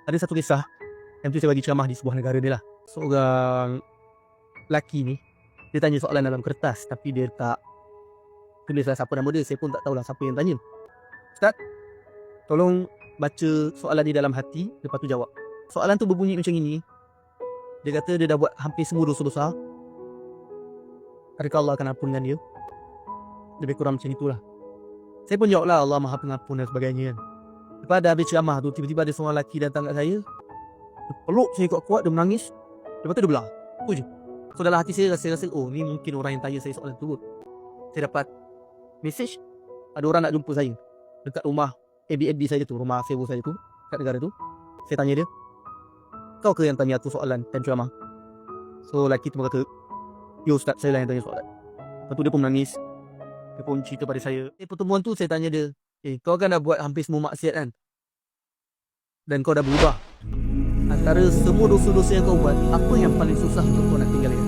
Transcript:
Ada satu kisah yang tu saya bagi ceramah di sebuah negara dia lah. Seorang lelaki ni, dia tanya soalan dalam kertas tapi dia tak tulislah siapa nama dia. Saya pun tak tahulah siapa yang tanya. Ustaz, tolong baca soalan ni dalam hati, lepas tu jawab. Soalan tu berbunyi macam ini. Dia kata dia dah buat hampir semua dosa-dosa. Adakah Allah akan ampunkan dia? Lebih kurang macam itulah. Saya pun jawab lah, Allah Maha Pengampun dan sebagainya kan. Lepas dah habis ceramah tu, tiba-tiba ada seorang lelaki datang kat saya. Dia peluk saya kuat-kuat, dia menangis. Lepas tu dia belah. Apa je? So dalam hati saya rasa, oh ni mungkin orang yang tanya saya soalan tu. Saya dapat message, ada orang nak jumpa saya dekat rumah Airbnb saya tu, rumah sewa saya tu, kat negara tu. Saya tanya dia, kau ke yang tanya aku soalan time ceramah? So lelaki tu berkata, yo Ustaz, saya lah yang tanya soalan. Lepas tu dia pun menangis. Dia pun cerita pada saya. Pertemuan tu saya tanya dia, kau kan dah buat hampir semua maksiat kan? Dan kau dah berubah. Antara semua dosa-dosa yang kau buat, apa yang paling susah untuk kau nak tinggalkan?